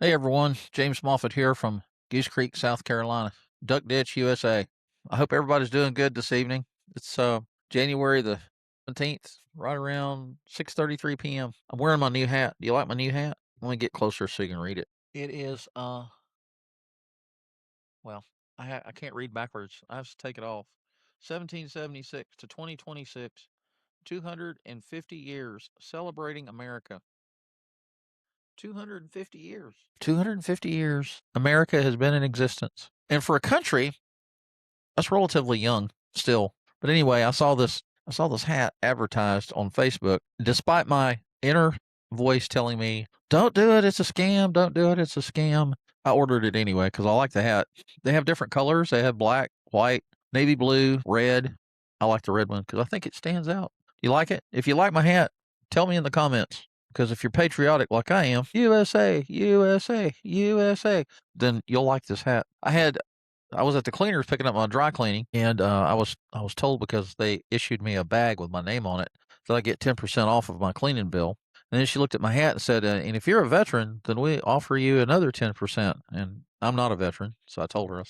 Hey everyone, James Moffitt here from Goose Creek, South Carolina, Duck Ditch, USA. I hope everybody's doing good this evening. It's January the 17th, right around 6:33 p.m. I'm wearing my new hat. Do you like my new hat? Let me get closer so you can read it. It is well, I can't read backwards. I have to take it off. 1776 to 2026, 250 years celebrating America. 250 years. 250 years. America has been in existence. And for a country, that's relatively young still. But anyway, I saw this hat advertised on Facebook. Despite my inner voice telling me, "Don't do it, it's a scam. Don't do it, it's a scam." I ordered it anyway cuz I like the hat. They have different colors. They have black, white, navy blue, red. I like the red one cuz I think it stands out. You like it? If you like my hat, tell me in the comments. Because if you're patriotic like I am, USA, USA, USA, then you'll like this hat. I was at the cleaners picking up my dry cleaning, and I was told because they issued me a bag with my name on it that I get 10% off of my cleaning bill. And then she looked at my hat and said, "And if you're a veteran, then we offer you another 10%." And I'm not a veteran, so I told her. I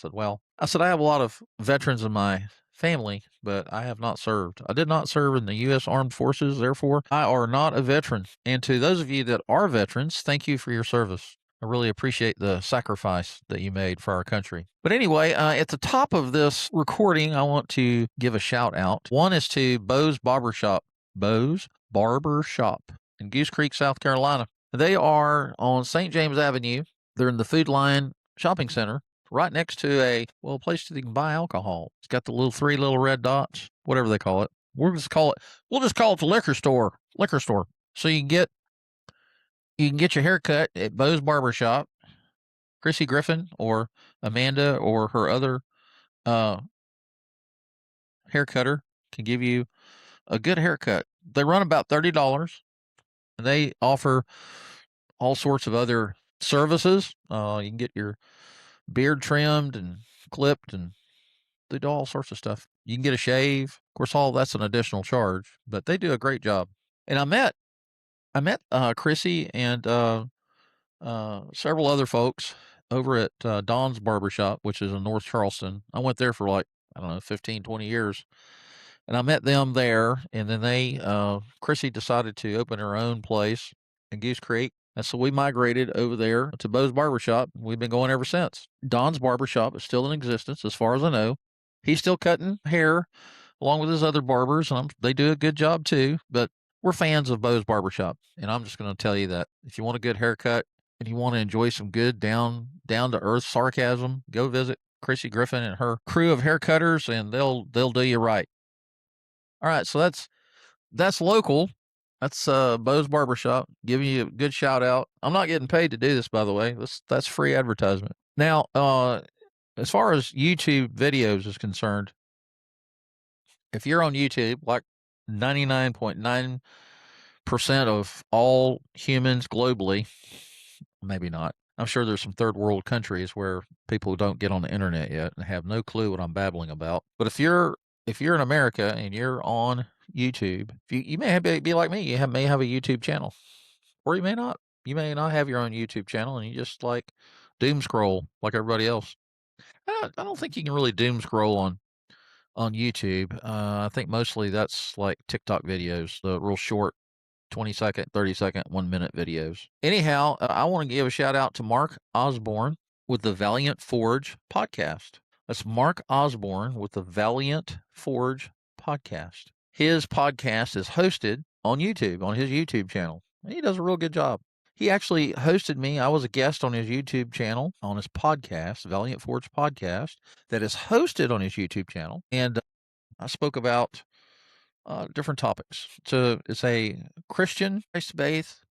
have a lot of veterans in my family, but I have not served. I did not serve in the U.S. Armed Forces, therefore I are not a veteran. And to those of you that are veterans, thank you for your service. I really appreciate the sacrifice that you made for our country. But anyway, at the top of this recording, I want to give a shout out. One is to Bo's Barbershop. Bo's Barbershop in Goose Creek, South Carolina. They are on St. James Avenue. They're in the Food Line Shopping Center, right next to a place that you can buy alcohol. It's got the three little red dots, whatever they call it. We'll just call it the liquor store. Liquor store. So you can get your hair cut at Bo's Barbershop. Chrissy Griffin or Amanda or her other uh, hair cutter can give you a good haircut. They run about $30, and they offer all sorts of other services. You can get your beard trimmed and clipped, and they do all sorts of stuff. You can get a shave. Of course, all that's an additional charge, but they do a great job. And I met Chrissy and several other folks over at Don's Barbershop, which is in North Charleston. I went there for like, I don't know, 15, 20 years. And I met them there. And then Chrissy decided to open her own place in Goose Creek. And so we migrated over there to Bo's Barbershop. We've been going ever since. Don's Barbershop is still in existence, as far as I know. He's still cutting hair along with his other barbers, and they do a good job too. But we're fans of Bo's Barbershop, and I'm just going to tell you that if you want a good haircut and you want to enjoy some good down to earth sarcasm, go visit Chrissy Griffin and her crew of haircutters, and they'll do you right. All right, so that's local. That's Bo's Barbershop. Giving you a good shout out. I'm not getting paid to do this, by the way. That's free advertisement. Now, as far as YouTube videos is concerned, if you're on YouTube, like 99.9% of all humans globally, maybe not. I'm sure there's some third world countries where people don't get on the internet yet and have no clue what I'm babbling about. But if you're in America and you're on YouTube, you may be like me. May have a YouTube channel, or you may not. You may not have your own YouTube channel, and you just like doom scroll like everybody else. I don't think you can really doom scroll on YouTube. I think mostly that's like TikTok videos, the real short 20-second, 30-second, 1 minute videos. Anyhow, I want to give a shout out to Mark Osborne with the Valiant Forge podcast. That's Mark Osborne with the Valiant Forge podcast. His podcast is hosted on YouTube, on his YouTube channel. He does a real good job. He actually hosted me. I was a guest on his YouTube channel, on his podcast, Valiant Forge podcast, that is hosted on his YouTube channel. And I spoke about different topics. So it's a Christian faith-based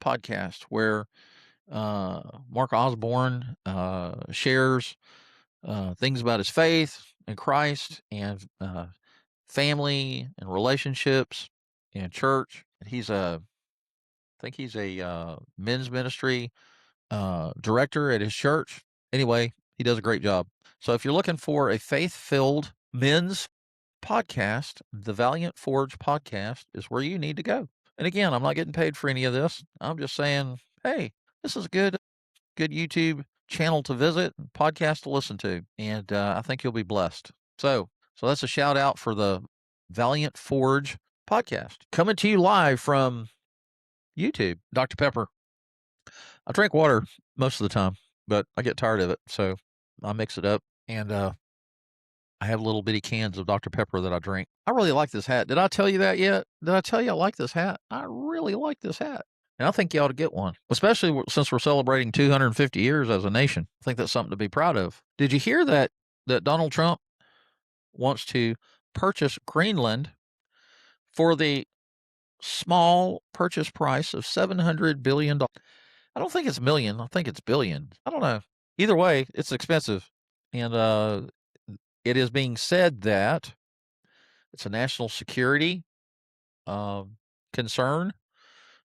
podcast where Mark Osborne shares things about his faith in Christ and family and relationships and church. I think he's a men's ministry director at his church. Anyway, he does a great job. So if you're looking for a faith-filled men's podcast, the Valiant Forge podcast is where you need to go. And again, I'm not getting paid for any of this. I'm just saying, hey, this is a good YouTube channel to visit, podcast to listen to, and I think you'll be blessed. So that's a shout out for the Valiant Forge podcast, coming to you live from YouTube. Dr. Pepper. I drink water most of the time, but I get tired of it, so I mix it up, and I have little bitty cans of Dr. Pepper that I drink. I really like this hat. Did I tell you that yet? Did I tell you I like this hat? I really like this hat. And I think you ought to get one, especially since we're celebrating 250 years as a nation. I think that's something to be proud of. Did you hear that Donald Trump wants to purchase Greenland for the small purchase price of $700 billion? I don't think it's million. I think it's billion. I don't know. Either way, it's expensive. And it is being said that it's a national security concern,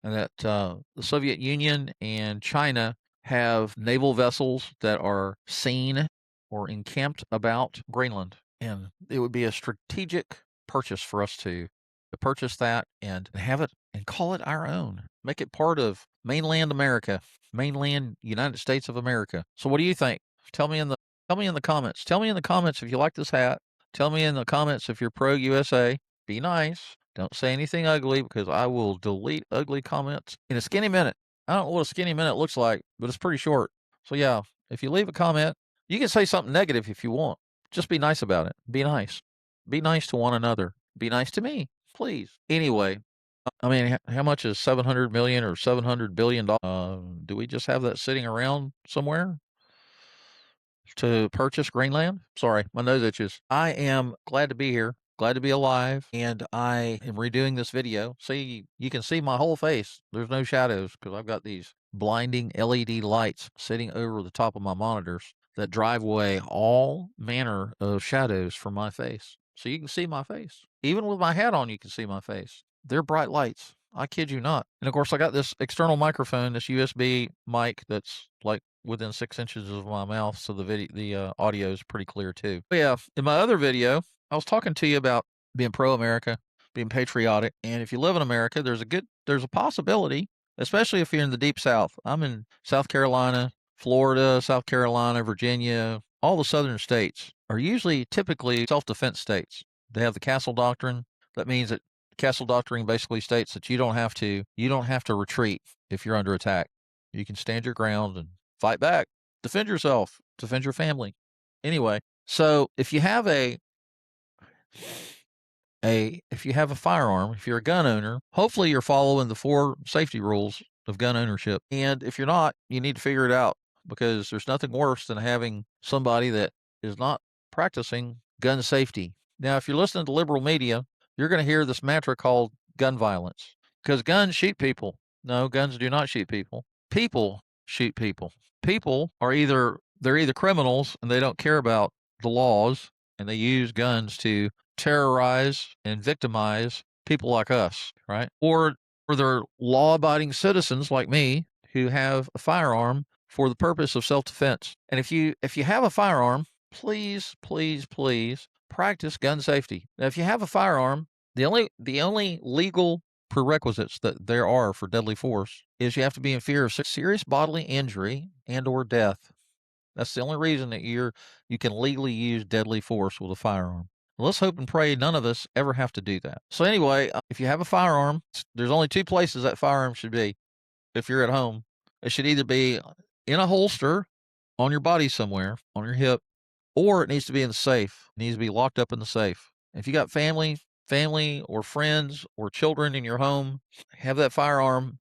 and that the Soviet Union and China have naval vessels that are seen or encamped about Greenland. And it would be a strategic purchase for us to purchase that and have it and call it our own. Make it part of mainland America, mainland United States of America. So what do you think? Tell me in the comments. Tell me in the comments if you like this hat. Tell me in the comments if you're pro USA. Be nice. Don't say anything ugly, because I will delete ugly comments in a skinny minute. I don't know what a skinny minute looks like, but it's pretty short. So yeah, if you leave a comment, you can say something negative if you want. Just be nice about it. Be nice. Be nice to one another. Be nice to me, please. Anyway, I mean, how much is 700 million or $700 billion? Do we just have that sitting around somewhere to purchase Greenland? Sorry, my nose itches. I am glad to be here, glad to be alive, and I am redoing this video. See, you can see my whole face. There's no shadows because I've got these blinding LED lights sitting over the top of my monitors that drive away all manner of shadows from my face. So you can see my face. Even with my hat on, you can see my face. They're bright lights. I kid you not. And of course, I got this external microphone, this USB mic that's like within 6 inches of my mouth, so the audio is pretty clear too. But yeah, in my other video, I was talking to you about being pro-America, being patriotic, and if you live in America, there's a possibility, especially if you're in the deep South. I'm in South Carolina, Florida, South Carolina, Virginia. All the southern states are typically self-defense states. They have the castle doctrine. That means that castle doctrine basically states that you don't have to retreat if you're under attack. You can stand your ground and fight back, defend yourself, defend your family. Anyway, so if you have a firearm, if you're a gun owner, hopefully you're following the 4 safety rules of gun ownership. And if you're not, you need to figure it out, because there's nothing worse than having somebody that is not practicing gun safety. Now, if you're listening to liberal media, you're going to hear this mantra called gun violence, because guns shoot people. No, guns do not shoot people. People shoot people. People are either criminals and they don't care about the laws, and they use guns to terrorize and victimize people like us, right? Or they're law-abiding citizens like me who have a firearm for the purpose of self-defense. And if you have a firearm, please, please, please practice gun safety. Now, if you have a firearm, the only legal prerequisites that there are for deadly force is you have to be in fear of serious bodily injury and or death. That's the only reason that you can legally use deadly force with a firearm. Let's hope and pray none of us ever have to do that. So anyway, if you have a firearm, there's only 2 places that firearm should be. If you're at home, it should either be in a holster on your body somewhere, on your hip, or it needs to be in the safe. It needs to be locked up in the safe. If you got family or friends or children in your home, have that firearm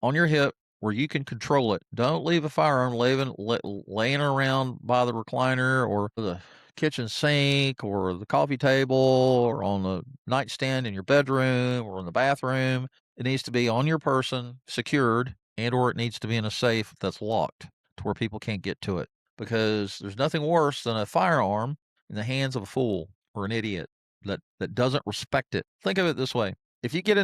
on your hip where you can control it. Don't leave a firearm laying around by the recliner or the kitchen sink or the coffee table or on the nightstand in your bedroom or in the bathroom. It needs to be on your person, secured, and or it needs to be in a safe that's locked to where people can't get to it. Because there's nothing worse than a firearm in the hands of a fool or an idiot that doesn't respect it. Think of it this way. If you get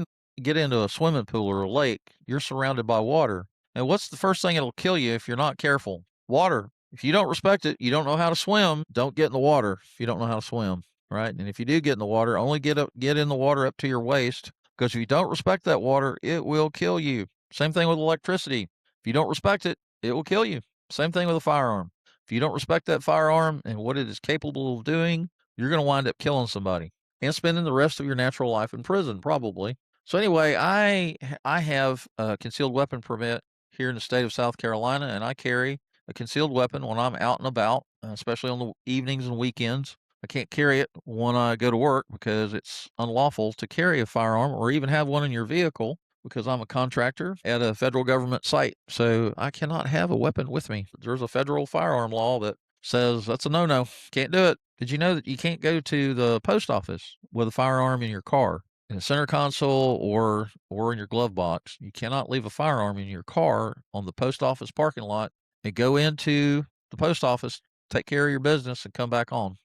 into a swimming pool or a lake, you're surrounded by water. And what's the first thing that'll kill you if you're not careful? Water. If you don't respect it, you don't know how to swim, don't get in the water if you don't know how to swim, right? And if you do get in the water, only get in the water up to your waist, because if you don't respect that water, it will kill you. Same thing with electricity. If you don't respect it, it will kill you. Same thing with a firearm. If you don't respect that firearm and what it is capable of doing, you're going to wind up killing somebody and spending the rest of your natural life in prison, probably. So anyway, I have a concealed weapon permit here in the state of South Carolina, and I carry a concealed weapon when I'm out and about, especially on the evenings and weekends. I can't carry it when I go to work because it's unlawful to carry a firearm or even have one in your vehicle because I'm a contractor at a federal government site. So I cannot have a weapon with me. There's a federal firearm law that says that's a no-no. Can't do it. Did you know that you can't go to the post office with a firearm in your car? In the center console or in your glove box. You cannot leave a firearm in your car on the post office parking lot and go into the post office, take care of your business, and come back on.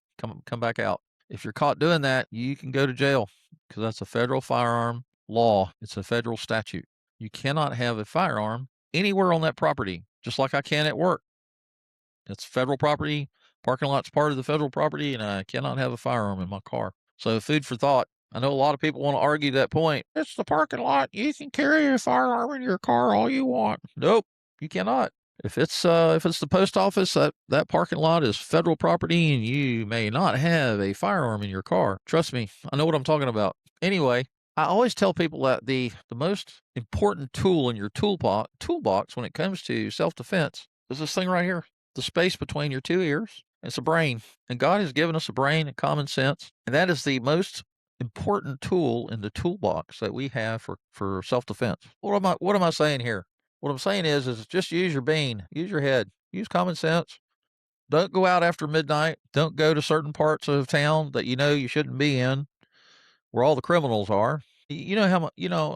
Come back out. If you're caught doing that, you can go to jail because that's a federal firearm law. It's a federal statute. You cannot have a firearm anywhere on that property, just like I can at work. It's federal property. Parking lot's part of the federal property, and I cannot have a firearm in my car. So, food for thought. I know a lot of people want to argue that point. It's the parking lot. You can carry a firearm in your car all you want. Nope, you cannot. If it's the post office, that parking lot is federal property, and you may not have a firearm in your car. Trust me, I know what I'm talking about. Anyway, I always tell people that the most important tool in your toolbox when it comes to self defense is this thing right here, the space between your two ears. It's a brain, and God has given us a brain and common sense, and that is the most important tool in the toolbox that we have for self defense. What am I saying here? What I'm saying is just use your brain, use your head, use common sense. Don't go out after midnight. Don't go to certain parts of town that you know you shouldn't be in, where all the criminals are. You know how much,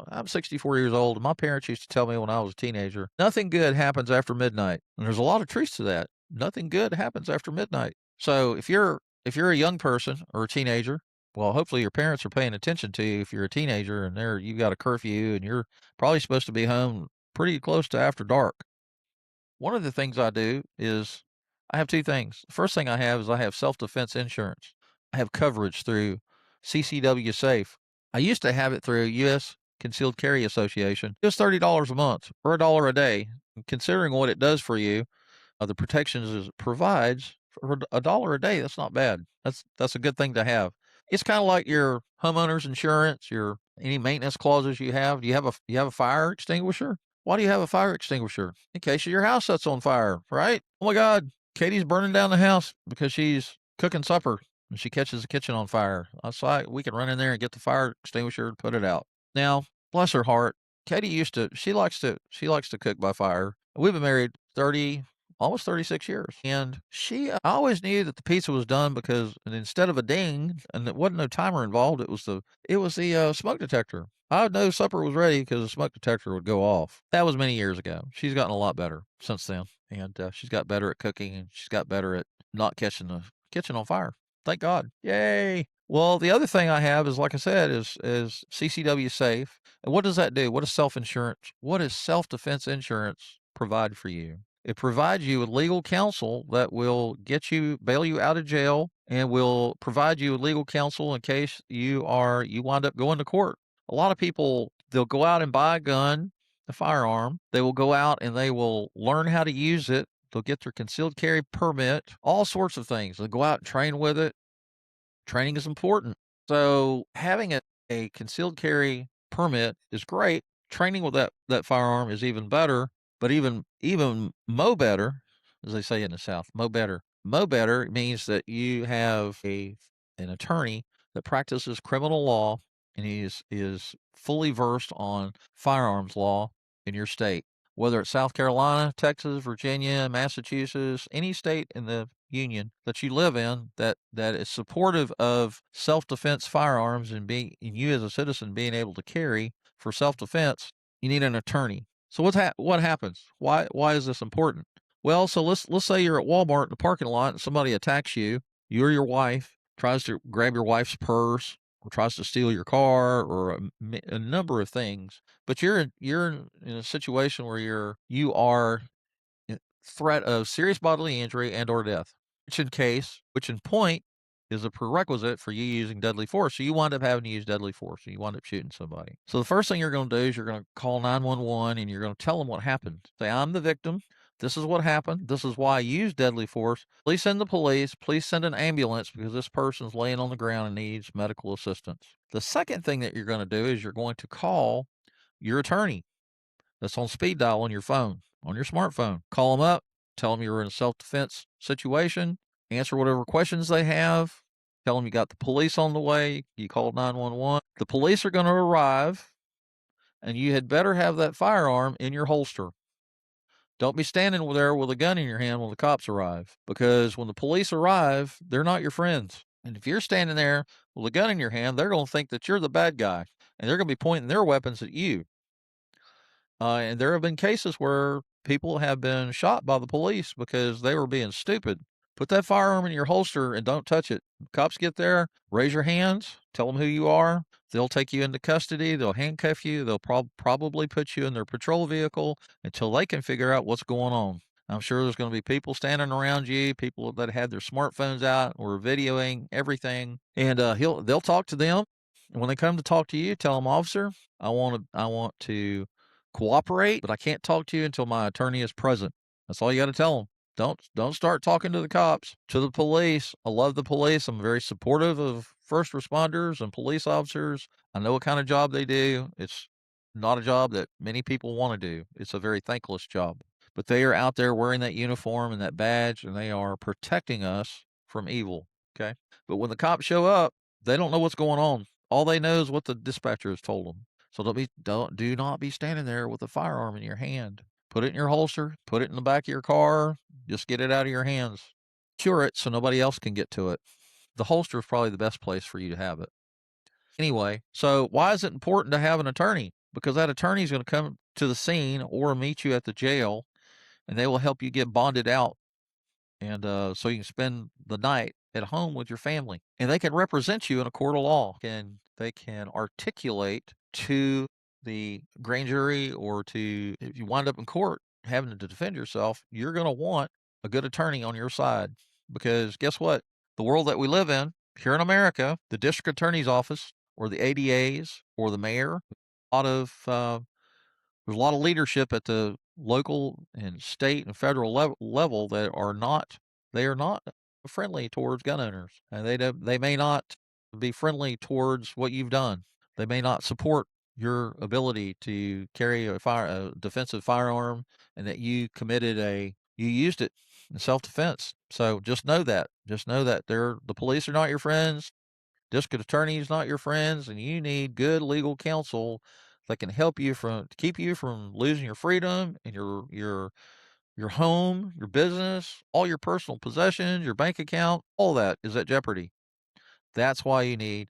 I'm 64 years old, and my parents used to tell me when I was a teenager, nothing good happens after midnight. And there's a lot of truth to that. Nothing good happens after midnight. So if you're a young person or a teenager, well, hopefully your parents are paying attention to you if you're a teenager and you've got a curfew and you're probably supposed to be home pretty close to after dark. One of the things I do is I have two things. The first thing I have is I have self defense insurance. I have coverage through CCW Safe. I used to have it through U.S. Concealed Carry Association. It was $30 a month or $1 a day. And considering what it does for you, the protections it provides for $1 a day, that's not bad. That's a good thing to have. It's kind of like your homeowner's insurance, your any maintenance clauses you have. Do you have a fire extinguisher? Why do you have a fire extinguisher? In case your house sets on fire, right? Oh my God, Katie's burning down the house because she's cooking supper and she catches the kitchen on fire. That's like we can run in there and get the fire extinguisher and put it out. Now, bless her heart, Katie she likes to cook by fire. We've been married 30 almost 36 years. And I always knew that the pizza was done because instead of a ding, and there wasn't no timer involved, it was the smoke detector. I would know supper was ready because the smoke detector would go off. That was many years ago. She's gotten a lot better since then, and she's got better at cooking, and she's got better at not catching the kitchen on fire. Thank God! Yay! Well, the other thing I have is, like I said, is CCW Safe. And what does that do? What is self insurance? What does self defense insurance provide for you? It provides you with legal counsel that will bail you out of jail, and will provide you with legal counsel in case you wind up going to court. A lot of people, they'll go out and buy a firearm. They will go out and they will learn how to use it. They'll get their concealed carry permit, all sorts of things. They'll go out and train with it. Training is important. So having a concealed carry permit is great. Training with that firearm is even better, but even mo better, as they say in the South, mo better. Mo better means that you have an attorney that practices criminal law, and he is fully versed on firearms law in your state. Whether it's South Carolina, Texas, Virginia, Massachusetts, any state in the union that you live in that is supportive of self-defense firearms and you as a citizen being able to carry for self-defense, you need an attorney. So what happens? Why is this important? Well, so let's say you're at Walmart in the parking lot and somebody attacks you. You or your wife tries to grab your wife's purse or tries to steal your car or a number of things. But you're in a situation where you are threat of serious bodily injury and or death, which in point is a prerequisite for you using deadly force. So you wind up having to use deadly force. So you wind up shooting somebody. So the first thing you're going to do is you're going to call 911 and you're going to tell them what happened. Say, I'm the victim. This is what happened. This is why I used deadly force. Please send the police. Please send an ambulance because this person's laying on the ground and needs medical assistance. The second thing that you're going to do is you're going to call your attorney that's on speed dial on your phone, on your smartphone. Call them up, tell them you're in a self defense situation, answer whatever questions they have, tell them you got the police on the way, you called 911. The police are going to arrive, and you had better have that firearm in your holster. Don't be standing there with a gun in your hand when the cops arrive, because when the police arrive, they're not your friends. And if you're standing there with a gun in your hand, they're going to think that you're the bad guy, and they're going to be pointing their weapons at you. And there have been cases where people have been shot by the police because they were being stupid. Put that firearm in your holster and don't touch it. Cops get there, raise your hands, tell them who you are. They'll take you into custody. They'll handcuff you. They'll probably put you in their patrol vehicle until they can figure out what's going on. I'm sure there's going to be people standing around you, people that had their smartphones out or videoing everything, and they'll talk to them. And when they come to talk to you, tell them, officer, I want to cooperate, but I can't talk to you until my attorney is present. That's all you got to tell them. Don't start talking to the cops, to the police. I love the police. I'm very supportive of first responders and police officers. I know what kind of job they do. It's not a job that many people want to do. It's a very thankless job. But they are out there wearing that uniform and that badge, and they are protecting us from evil. Okay. But when the cops show up, they don't know what's going on. All they know is what the dispatcher has told them. So do not be standing there with a firearm in your hand. Put it in your holster, put it in the back of your car, just get it out of your hands. Secure it so nobody else can get to it. The holster is probably the best place for you to have it. Anyway, so why is it important to have an attorney? Because that attorney is going to come to the scene or meet you at the jail, and they will help you get bonded out, and so you can spend the night at home with your family, and they can represent you in a court of law, and they can articulate to the grand jury, or to, if you wind up in court having to defend yourself, you're going to want a good attorney on your side, because guess what? The world that we live in here in America, the district attorney's office or the ADAs or the mayor, a lot of there's a lot of leadership at the local and state and federal level that are not friendly towards gun owners, and they may not be friendly towards what you've done. They may not support your ability to carry a defensive firearm, and that you used it in self-defense. So just know that. Just know that the police are not your friends. District attorneys not your friends, and you need good legal counsel that can help you keep you from losing your freedom and your home, your business, all your personal possessions, your bank account. All that is at jeopardy. That's why you need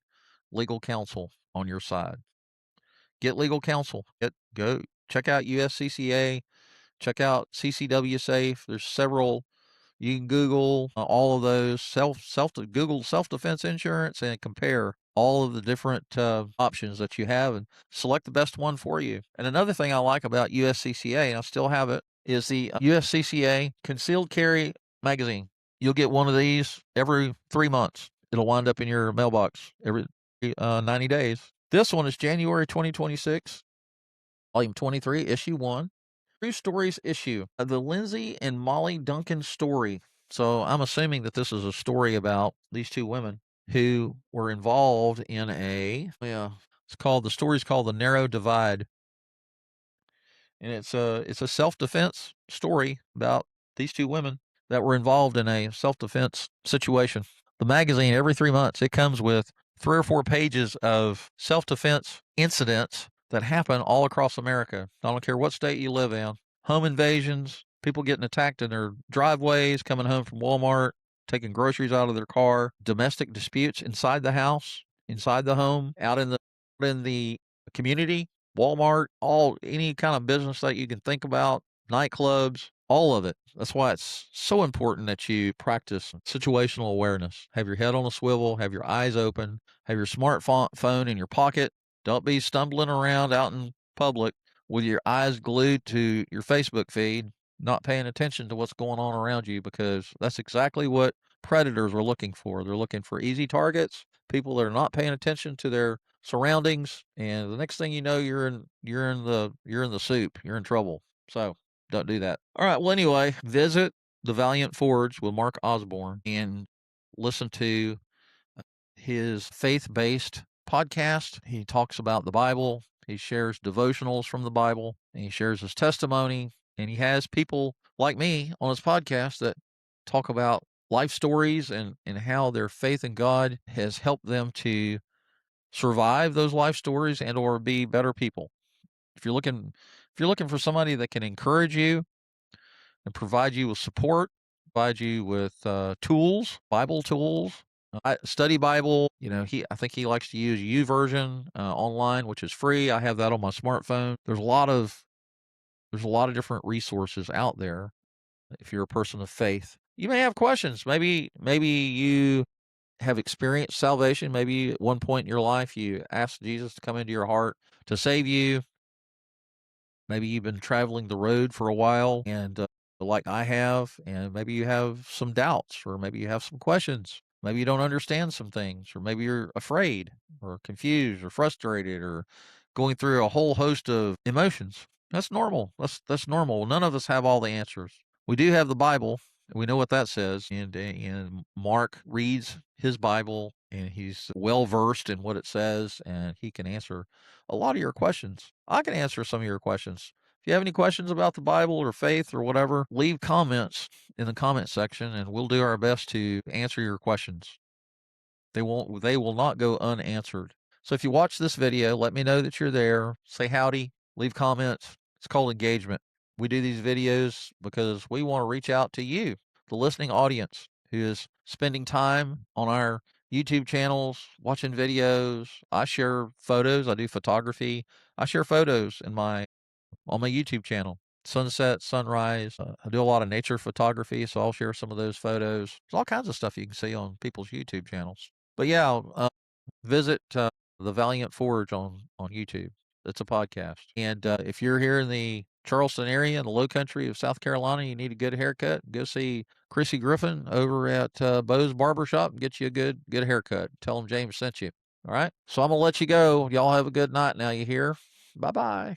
legal counsel on your side. Get legal counsel. Go check out USCCA. Check out CCW Safe. There's several. You can Google all of those. Google self defense insurance and compare all of the different options that you have and select the best one for you. And another thing I like about USCCA, and I still have it, is the USCCA Concealed Carry Magazine. You'll get one of these every 3 months. It'll wind up in your mailbox every 90 days. This one is January 2026, Volume 23, Issue 1. True Stories issue, the Lindsay and Molly Duncan story. So I'm assuming that this is a story about these two women who were involved in the story's called The Narrow Divide. And it's a self-defense story about these two women that were involved in a self-defense situation. The magazine, every 3 months, it comes with 3 or 4 pages of self-defense incidents that happen all across America. I don't care what state you live in. Home invasions, people getting attacked in their driveways, coming home from Walmart, taking groceries out of their car, domestic disputes inside the house, inside the home, out in the community, Walmart, any kind of business that you can think about, nightclubs, all of it. That's why it's so important that you practice situational awareness. Have your head on a swivel, have your eyes open, have your smartphone in your pocket. Don't be stumbling around out in public with your eyes glued to your Facebook feed, not paying attention to what's going on around you, because that's exactly what predators are looking for. They're looking for easy targets, people that are not paying attention to their surroundings, and the next thing you know, you're in the soup. You're in trouble. So don't do that. All right. Well, anyway, visit the Valiant Forge with Mark Osborne and listen to his faith based podcast. He talks about the Bible, he shares devotionals from the Bible, and he shares his testimony. And he has people like me on his podcast that talk about life stories and how their faith in God has helped them to survive those life stories and or be better people. If you're looking for somebody that can encourage you and provide you with support, provide you with tools, Bible tools. I study Bible. I think he likes to use YouVersion online, which is free. I have that on my smartphone. There's a lot of different resources out there. If you're a person of faith, you may have questions. Maybe you have experienced salvation. Maybe at one point in your life you asked Jesus to come into your heart to save you. Maybe you've been traveling the road for a while and like I have, and maybe you have some doubts, or maybe you have some questions. Maybe you don't understand some things, or maybe you're afraid or confused or frustrated or going through a whole host of emotions. That's normal. That's normal. None of us have all the answers. We do have the Bible. We know what that says, and Mark reads his Bible, and he's well versed in what it says, and he can answer a lot of your questions. I can answer some of your questions. If you have any questions about the Bible or faith or whatever, leave comments in the comment section, and we'll do our best to answer your questions. They will not go unanswered. So if you watch this video, let me know that you're there. Say howdy, leave comments. It's called engagement. We do these videos because we want to reach out to you, the listening audience who is spending time on our YouTube channels, watching videos. I share photos. I do photography. I share photos on my YouTube channel. Sunset, sunrise. I do a lot of nature photography, so I'll share some of those photos. There's all kinds of stuff you can see on people's YouTube channels. But yeah, visit the Valiant Forge on YouTube. It's a podcast. And if you're here in the Charleston area in the low country of South Carolina, you need a good haircut, go see Chrissy Griffin over at Bo's Barbershop and get you a good haircut. Tell them James sent you. All right. So I'm going to let you go. Y'all have a good night now, you hear? Bye bye.